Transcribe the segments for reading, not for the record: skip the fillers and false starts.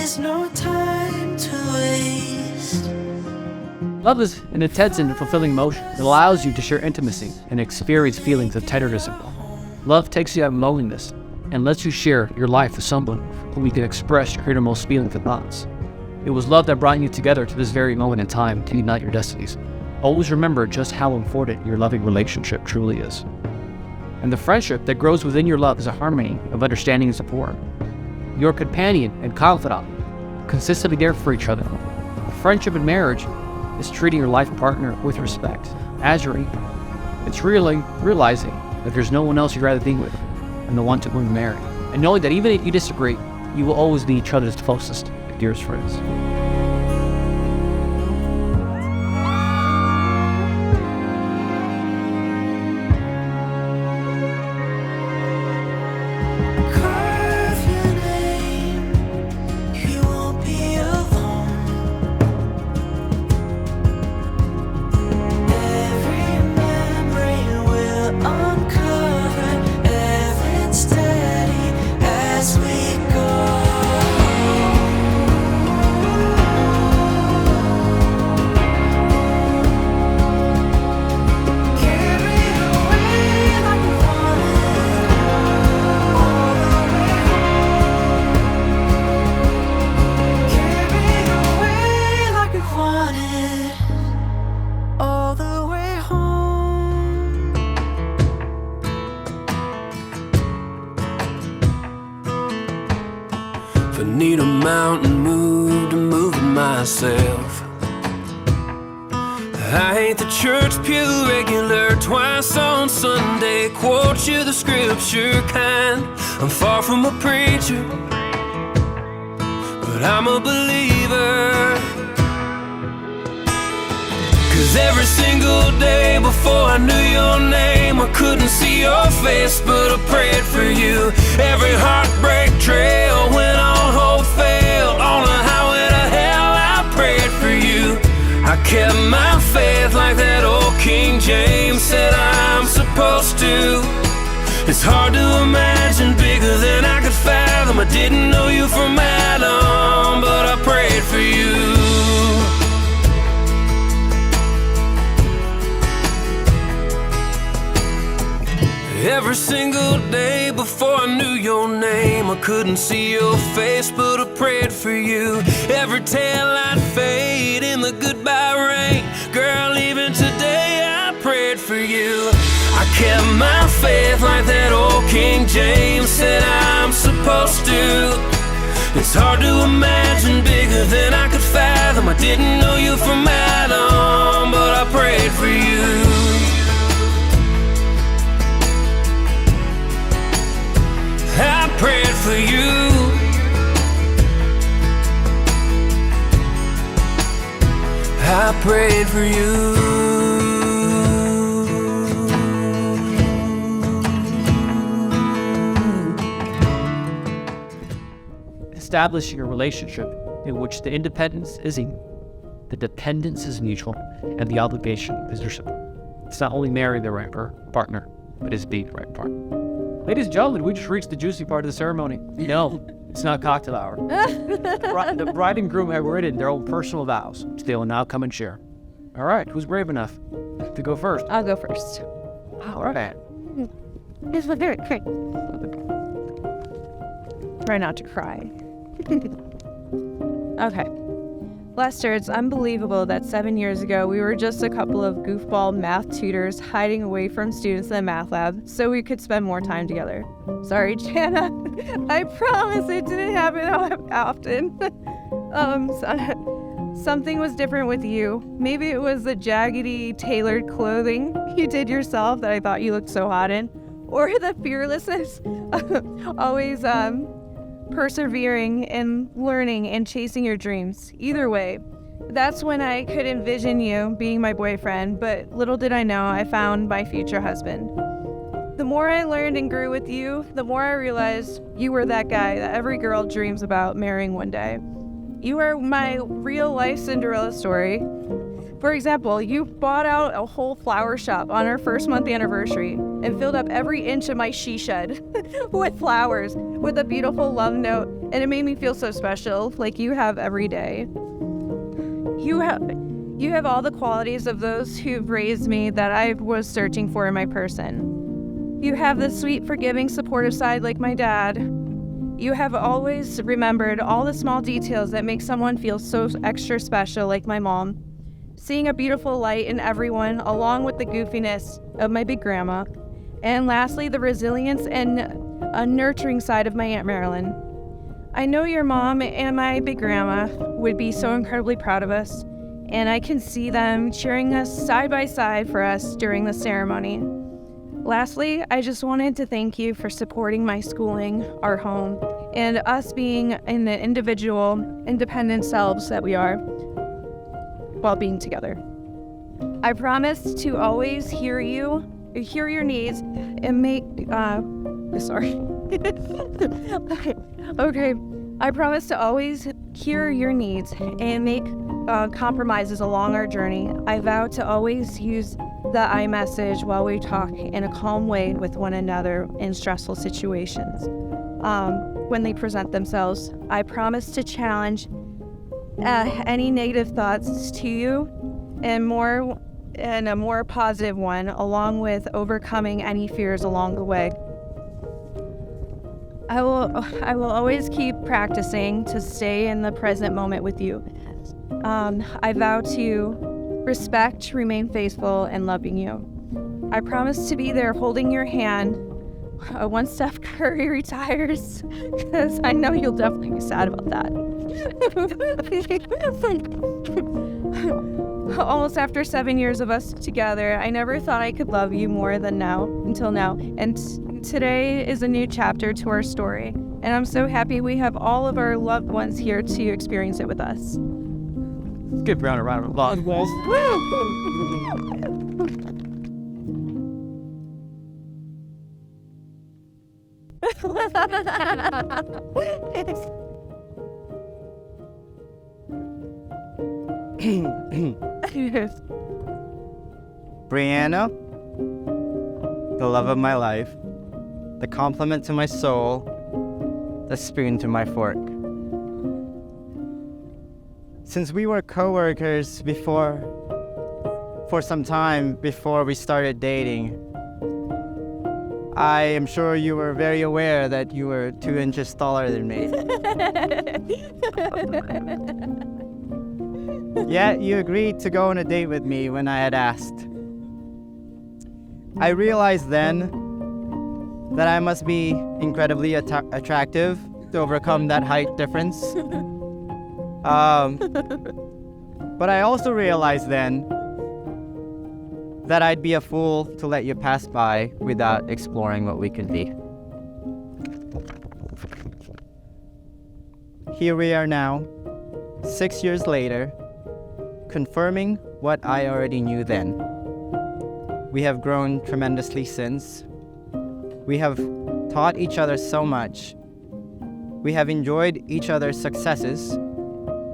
is no time to waste. Love is an intense and fulfilling emotion that allows you to share intimacy and experience feelings of tenderness and love. Love takes you out of loneliness and lets you share your life with someone whom you can express your innermost feelings and thoughts. It was love that brought you together to this very moment in time to unite your destinies. Always remember just how important your loving relationship truly is. And the friendship that grows within your love is a harmony of understanding and support. Your companion and confidant, consistently there for each other. Friendship and marriage is treating your life partner with respect, as your equal. It's really realizing that there's no one else you'd rather be with than the one to whom you marry. And knowing that even if you disagree, you will always be each other's closest and dearest friends. If I need a mountain moved, I'm moving myself. I ain't the church pew regular, twice on Sunday, quote you the scripture kind. I'm far from a preacher, but I'm a believer. 'Cause every single day before I knew your name, I couldn't see your face, but I prayed for you. Every heartbreak trail when all hope failed, on the highway to hell I prayed for you. I kept my faith like that old King James said I'm supposed to. It's hard to imagine bigger than I could fathom. I didn't know you from Adam, but I prayed for you. Every single day before I knew your name, I couldn't see your face, but I prayed for you. Every taillight fade in the goodbye rain, girl, even today I prayed for you. I kept my faith like that old King James said I'm supposed to. It's hard to imagine bigger than I could fathom. I didn't know you from Adam, but I prayed for you. I prayed for you. I prayed for you. Establishing a relationship in which the independence is equal, the dependence is mutual, and the obligation is reciprocal. It's not only marrying the right partner, but it's being the right partner. Ladies and gentlemen, we just reached the juicy part of the ceremony. No, it's not cocktail hour. The bride and groom have written their own personal vows, which they will now come and share. All right, who's brave enough to go first? I'll go first. All right. This was very quick. Try not to cry. Okay. Lester, it's unbelievable that 7 years ago we were just a couple of goofball math tutors hiding away from students in the math lab so we could spend more time together. Sorry, Jana. I promise it didn't happen often. Something was different with you. Maybe it was the jaggedy, tailored clothing you did yourself that I thought you looked so hot in, or the fearlessness, always persevering and learning and chasing your dreams. Either way, that's when I could envision you being my boyfriend, but little did I know I found my future husband. The more I learned and grew with you, the more I realized you were that guy that every girl dreams about marrying one day. You are my real life Cinderella story. For example, you bought out a whole flower shop on our first month anniversary and filled up every inch of my she shed with flowers, with a beautiful love note, and it made me feel so special, like you have every day. You have all the qualities of those who've raised me that I was searching for in my person. You have the sweet, forgiving, supportive side like my dad. You have always remembered all the small details that make someone feel so extra special like my mom. Seeing a beautiful light in everyone, along with the goofiness of my big grandma. And lastly, the resilience and a nurturing side of my Aunt Marilyn. I know your mom and my big grandma would be so incredibly proud of us, and I can see them cheering us side by side for us during the ceremony. Lastly, I just wanted to thank you for supporting my schooling, our home, and us being in the individual, independent selves that we are while being together. I promise to always hear your needs and make, okay. I promise to always hear your needs and make compromises along our journey. I vow to always use the I message while we talk in a calm way with one another in stressful situations. When they present themselves, I promise to challenge any negative thoughts to you and a more positive one, along with overcoming any fears along the way. I will always keep practicing to stay in the present moment with you. I vow to respect, remain faithful, and loving you. I promise to be there holding your hand once Steph Curry retires, because I know you'll definitely be sad about that. Almost after 7 years of us together, I never thought I could love you more than now, until now. And today is a new chapter to our story. And I'm so happy we have all of our loved ones here to experience it with us. Let's give Breanna a round of applause. Breanna, the love of my life, the compliment to my soul, the spoon to my fork. Since we were co-workers for some time before we started dating, I am sure you were very aware that you were 2 inches taller than me. Yet you agreed to go on a date with me when I had asked. I realized then that I must be incredibly attractive to overcome that height difference. But I also realized then that I'd be a fool to let you pass by without exploring what we could be. Here we are now, 6 years later, confirming what I already knew then. We have grown tremendously since. We have taught each other so much. We have enjoyed each other's successes,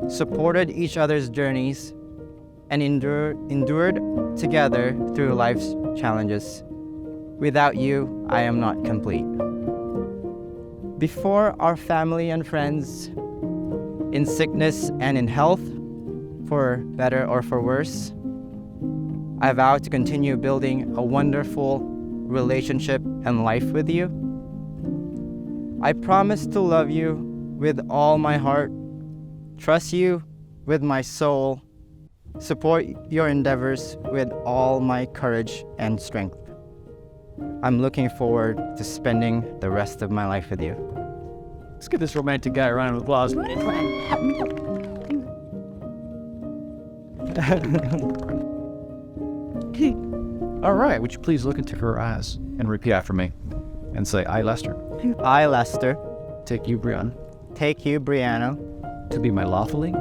supported each other's journeys, and endured together through life's challenges. Without you, I am not complete. Before our family and friends, in sickness and in health, for better or for worse, I vow to continue building a wonderful relationship and life with you. I promise to love you with all my heart, trust you with my soul, support your endeavors with all my courage and strength. I'm looking forward to spending the rest of my life with you. Let's give this romantic guy a round of applause. All right, would you please look into her eyes and repeat after me and say, I, Lester, I, Lester, take you, Breanna, take you, Breanna, to be my lawfully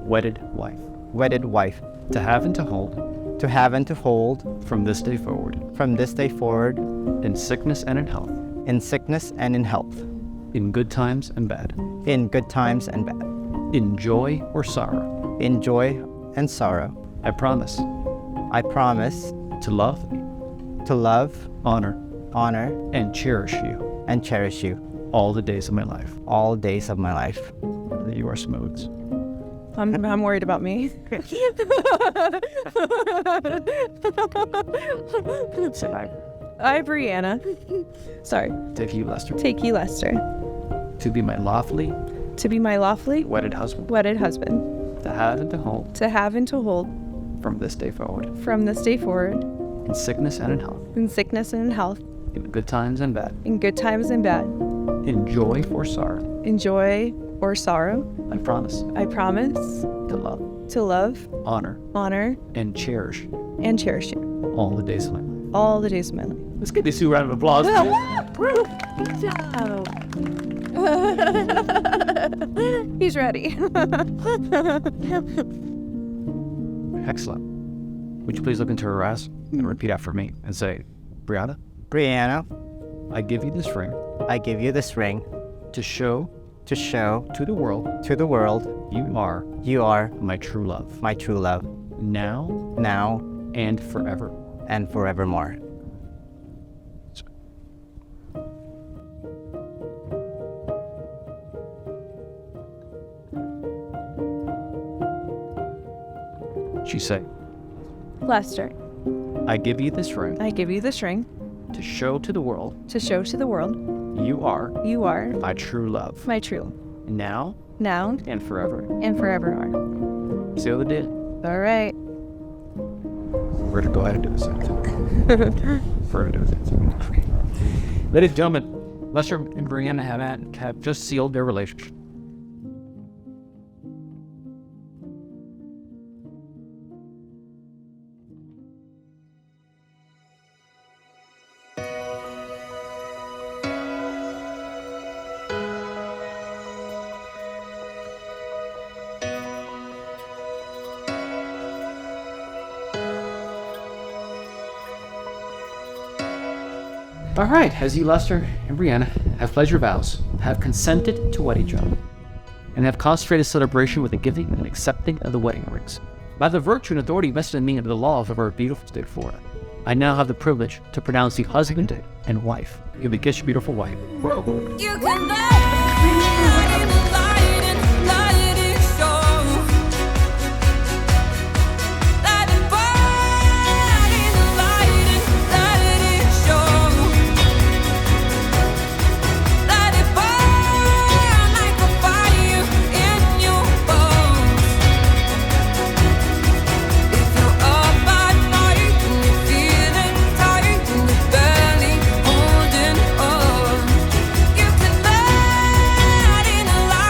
wedded wife, to have and to hold from this day forward, in sickness and in health, in good times and bad, in in joy or sorrow, and sorrow. I promise I promise to love, to love, honor, honor, and cherish you and cherish you all the days of my life. all days of my life. That you are smooths. I'm worried about me. I, Breanna. Sorry. Take you, Lester, Take you, Lester, to be my lawfully to be my lawfully wedded husband, wedded husband, to have and to hold to have and to hold from this day forward, from this day forward, in sickness and in health, in sickness and in health, in good times and bad, in good times and bad, in joy or sorrow. in joy or sorrow. I promise I promise to love, to love, honor, honor, and cherish and cherish you all the days of my life. all the days of my life. Let's give these two a round of applause. Good job. He's ready. Excellent. Would you please look into her eyes and repeat after me and say, Breanna, Breanna, I give you this ring I give you this ring to show to show to the world to the world you are you are my true love, my true love, now now and forever. and forevermore. She say, Lester, I give you this ring I give you this ring to show to the world to show to the world you are you are my true love, my true now now and forever. and forevermore. See what they did? All right. We're going to go ahead and do this. We're going to do this. Ladies and gentlemen, Lester and Breanna have just sealed their relationship. All right, as you, Lester and Breanna, have pledged your vows, have consented to wed each other, and have consecrated celebration with the giving and accepting of the wedding rings, by the virtue and authority vested in me under the laws of our beautiful state of Florida, I now have the privilege to pronounce you husband and wife. You may kiss your beautiful wife. You can light in the light and light it show. Let it burn in the light and let it show. Let it burn like a fire in your bones. If you're up at night and you're feeling tired and you're barely holding on, you can light in the light.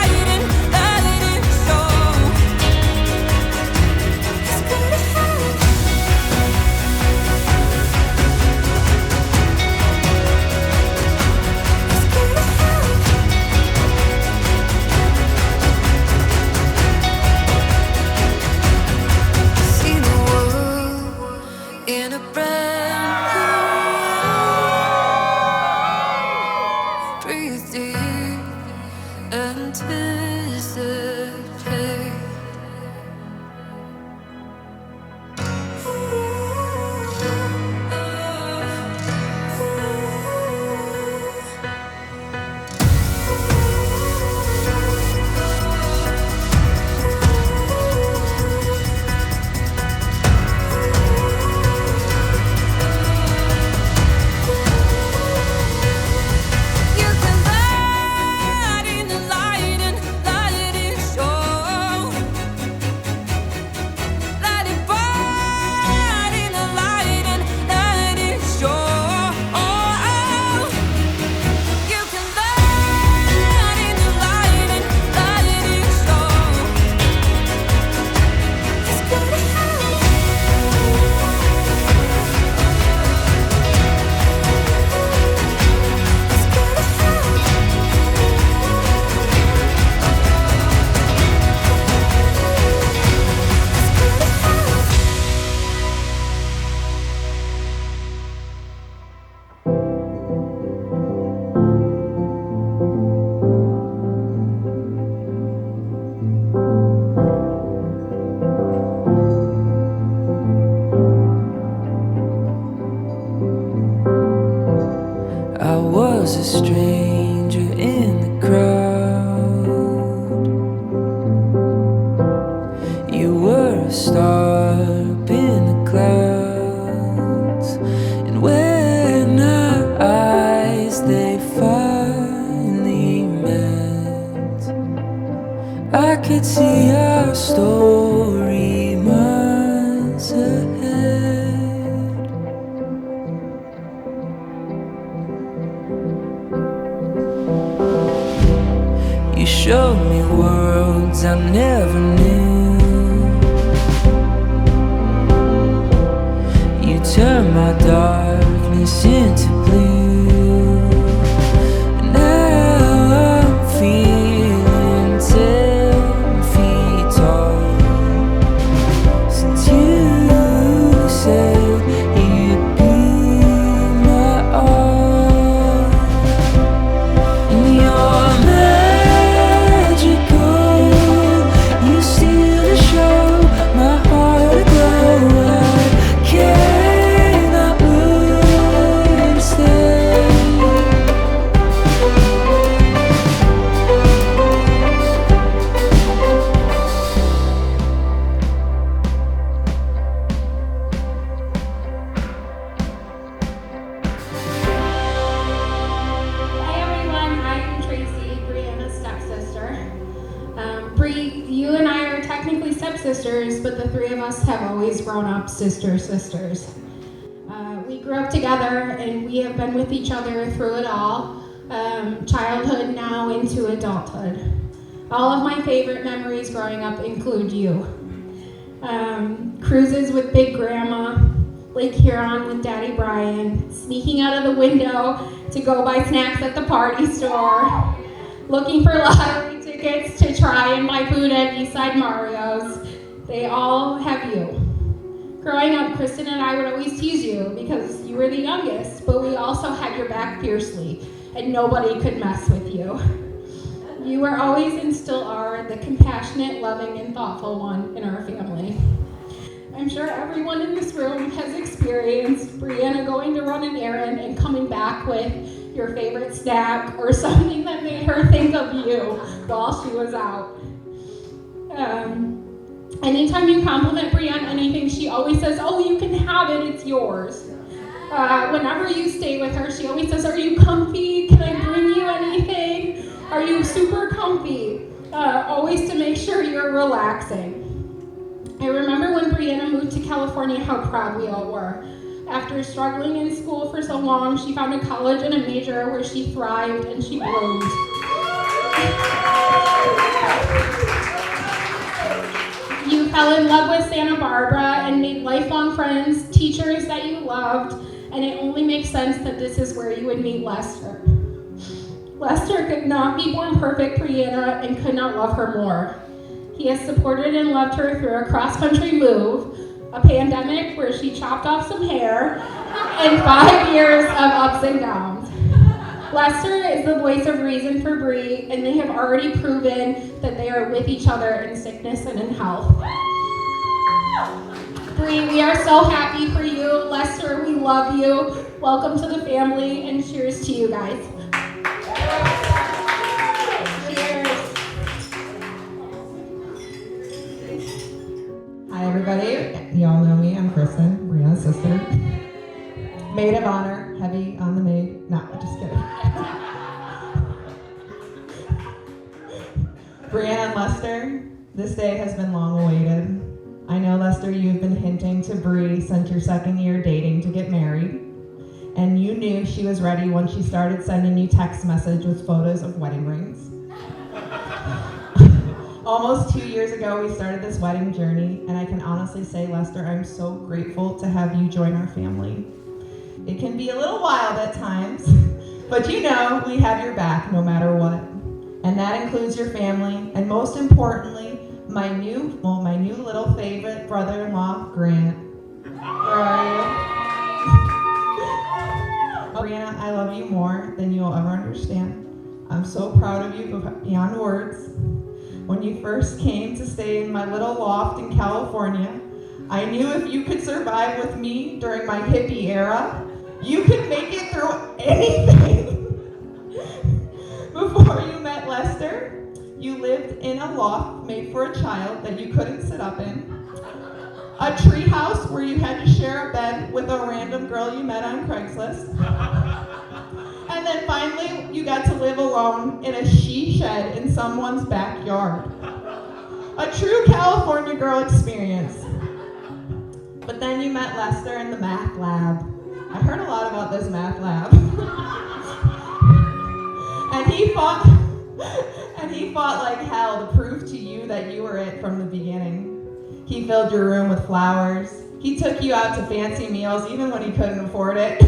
could see our story miles ahead. You showed me worlds I never knew. You turned my darkness into blue. Now I'm feeling 10 feet tall. Since you said you'd be my all, and you're magical. You steal the show, my heart aglow. I cannot lose them. Hey everyone, I'm Tracy, Breanna's stepsister. Bree, you and I are technically stepsisters, but the three of us have always grown up sisters. We grew up together and we have been with each other through it all, childhood now into adulthood. All of my favorite memories growing up include you. Cruises with Big Grandma, Lake Huron with Daddy Brian, sneaking out of the window to go buy snacks at the party store, looking for lottery tickets to try and buy food at Eastside Mario's. They all have you. Growing up, Kristen and I would always tease you because you were the youngest, but we also had your back fiercely, and nobody could mess with you. You were always and still are the compassionate, loving, and thoughtful one in our family. I'm sure everyone in this room has experienced Breanna going to run an errand and coming back with your favorite snack or something that made her think of you while she was out. Anytime you compliment Bree on anything, she always says, "Oh, you can have it, it's yours." Whenever you stay with her, she always says, "Are you comfy? Can I bring you anything? Are you super comfy?" Always to make sure you're relaxing. I remember when Breanna moved to California, how proud we all were. After struggling in school for so long, she found a college and a major where she thrived and she bloomed. You fell in love with Santa Barbara and made lifelong friends, teachers that you loved, and it only makes sense that this is where you would meet Lester. Lester could not be born perfect, Breanna, and could not love her more. He has supported and loved her through a cross-country move, a pandemic where she chopped off some hair, and 5 years of ups and downs. Lester is the voice of reason for Bree, and they have already proven that they are with each other in sickness and in health. Bree, we are so happy for you. Lester, we love you. Welcome to the family, and cheers to you guys. Cheers. Hi everybody, y'all know me, I'm Kristen, Breanna's sister. Maid of honor, heavy on the maid. No, just kidding. Breanna and Lester, this day has been long awaited. I know, Lester, you've been hinting to Bree since your second year dating to get married. And you knew she was ready when she started sending you text messages with photos of wedding rings. Almost 2 years ago, we started this wedding journey, and I can honestly say, Lester, I'm so grateful to have you join our family. It can be a little wild at times, but you know we have your back no matter what. And that includes your family, and most importantly, my new little favorite brother-in-law, Grant. Where are you? Breanna, I love you more than you'll ever understand. I'm so proud of you beyond words. When you first came to stay in my little loft in California, I knew if you could survive with me during my hippie era, you could make it through anything. Before you met Lester, you lived in a loft made for a child that you couldn't sit up in, a tree house where you had to share a bed with a random girl you met on Craigslist, and then finally you got to live alone in a she shed in someone's backyard. A true California girl experience. But then you met Lester in the math lab. I heard a lot about this math lab. And he fought like hell to prove to you that you were it from the beginning. He filled your room with flowers. He took you out to fancy meals even when he couldn't afford it.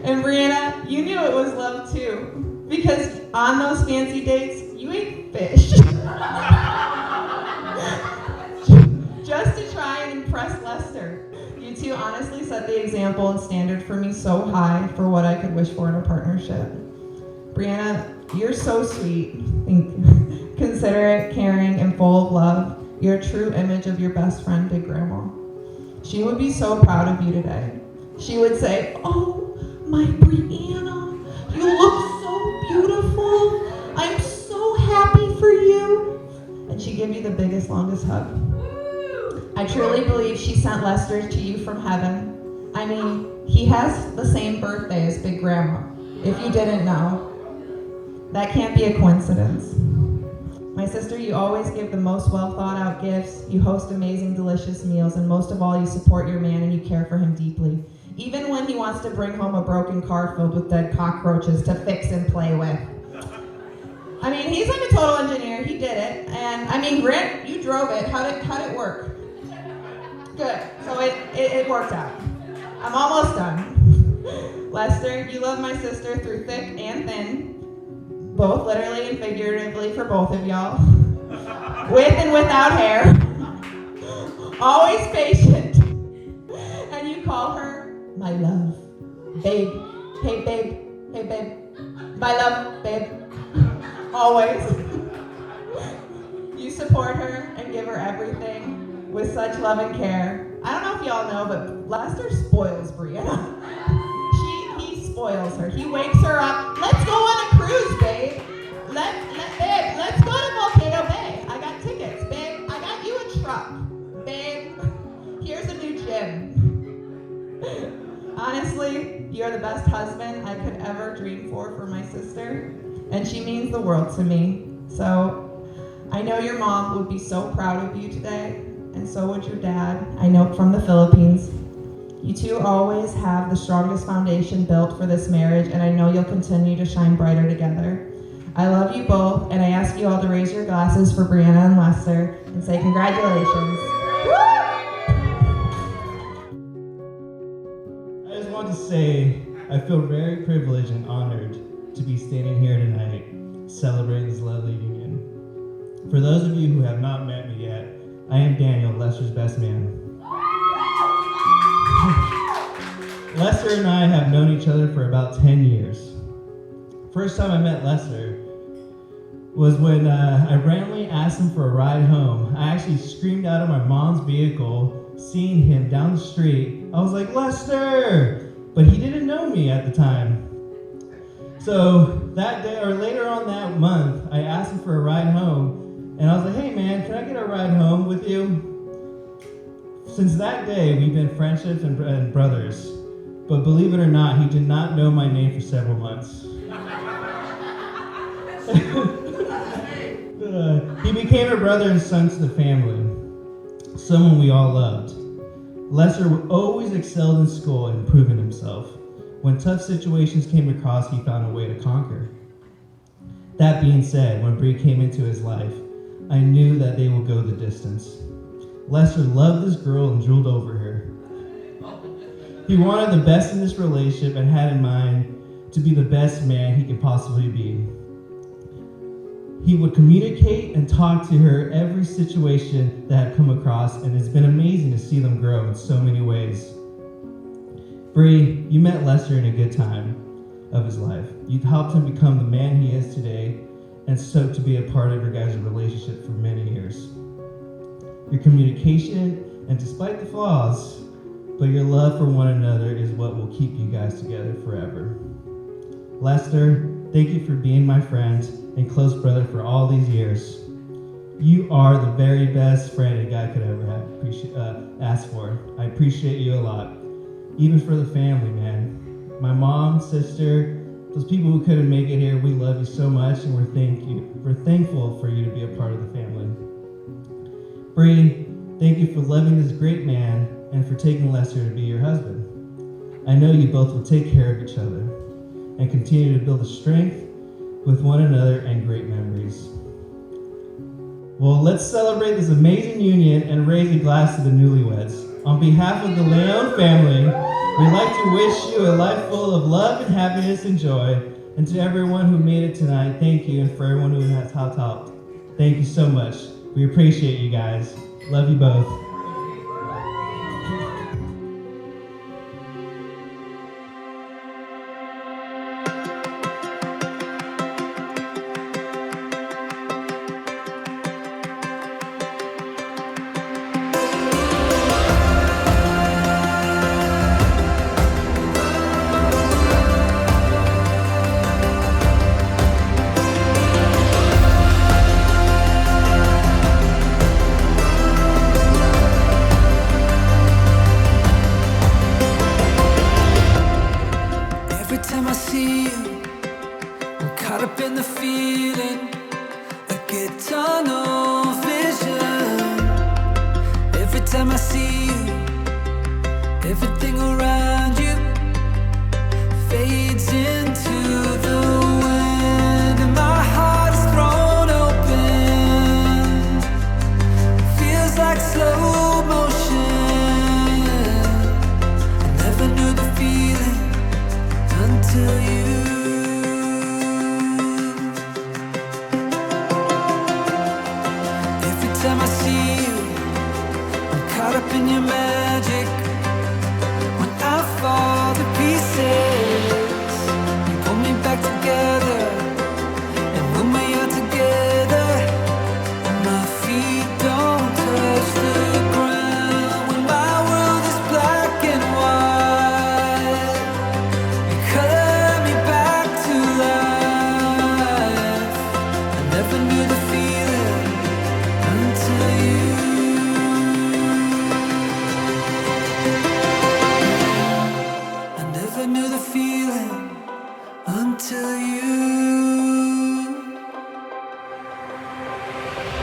And Breanna, you knew it was love too, because on those fancy dates, you ate fish. Just to try and impress Lester. You two honestly set the example and standard for me so high for what I could wish for in a partnership. Breanna, you're so sweet, considerate, caring, and full of love. You're a true image of your best friend, Big Grandma. She would be so proud of you today. She would say, "Oh, my Breanna, you look so beautiful. I'm so happy for you." And she'd give you the biggest, longest hug. I truly believe she sent Lester to you from heaven. I mean, he has the same birthday as Big Grandma, if you didn't know. That can't be a coincidence. My sister, you always give the most well thought out gifts, you host amazing, delicious meals, and most of all, you support your man and you care for him deeply. Even when he wants to bring home a broken car filled with dead cockroaches to fix and play with. I mean, he's like a total engineer, he did it. And I mean, Grant, you drove it, how'd it work? Good, so it worked out. I'm almost done. Lester, you love my sister through thick and thin, both literally and figuratively for both of y'all. With and without hair. Always patient. And you call her my love. Babe. Hey babe. Hey babe. My love, babe. Always. You support her and give her everything with such love and care. I don't know if y'all know, but Lester spoils Breanna. He spoils her. He wakes her up. Let's go on a cruise, babe. Babe, let's go to Volcano Bay. I got tickets, babe. I got you a truck. Babe, here's a new gym. Honestly, you're the best husband I could ever dream for my sister, and she means the world to me. So I know your mom would be so proud of you today, and so would your dad, I know from the Philippines. You two always have the strongest foundation built for this marriage, and I know you'll continue to shine brighter together. I love you both, and I ask you all to raise your glasses for Breanna and Lester and say congratulations. I just want to say I feel very privileged and honored to be standing here tonight celebrating this lovely union. For those of you who have not met me yet, I am Daniel, Lester's best man. Lester and I have known each other for about 10 years. First time I met Lester was when I randomly asked him for a ride home. I actually screamed out of my mom's vehicle, seeing him down the street. I was like, "Lester!" But he didn't know me at the time. So that day, or later on that month, I asked him for a ride home, and I was like, "Hey man, can I get a ride home with you?" Since that day, we've been friendships and brothers. But believe it or not, he did not know my name for several months. He became a brother and son to the family, someone we all loved. Lester always excelled in school and improving himself. When tough situations came across, he found a way to conquer. That being said, when Bree came into his life, I knew that they would go the distance. Lester loved this girl and drooled over her. He wanted the best in this relationship and had in mind to be the best man he could possibly be. He would communicate and talk to her every situation that had come across, and it's been amazing to see them grow in so many ways. Bree, you met Lester in a good time of his life. You've helped him become the man he is today, and so to be a part of your guys' relationship for many years. Your communication, and despite the flaws, but your love for one another is what will keep you guys together forever. Lester, thank you for being my friend and close brother for all these years. You are the very best friend a guy could ever have asked for. I appreciate you a lot. Even for the family, man. My mom, sister, those people who couldn't make it here, we love you so much, and we're thankful for you to be a part of the family. Bree, thank you for loving this great man and for taking Lester to be your husband. I know you both will take care of each other and continue to build a strength with one another and great memories. Well, let's celebrate this amazing union and raise a glass to the newlyweds. On behalf of the Leon family, we'd like to wish you a life full of love and happiness and joy. And to everyone who made it tonight, thank you. And for everyone who has helped, thank you so much. We appreciate you guys. Love you both. Every time I see you, I'm caught up in the feeling. I get tunnel vision. Every time I see you, everything around you fades into the wind, and my heart is thrown open. Feels like slow motion. I never knew the feeling until you. Every time I see you, I'm caught up in your magic. When I fall to pieces, you pull me back together, and when we are together, my feet don't touch the ground. When my world is black and white, you color me back to life. I never knew the feeling until you. I never knew the feeling until you.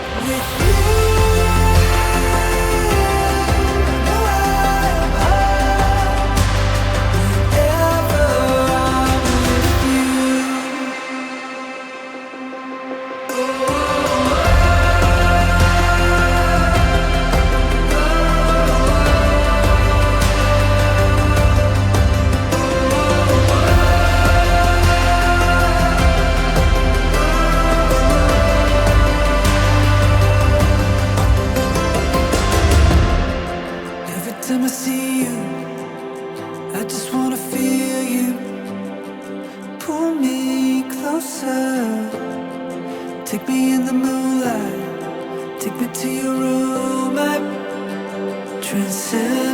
With you, no, I'm whenever I'm with Every time I see you, I just wanna feel you. Pull me closer. Take me in the moonlight. Take me to your room. I transcend.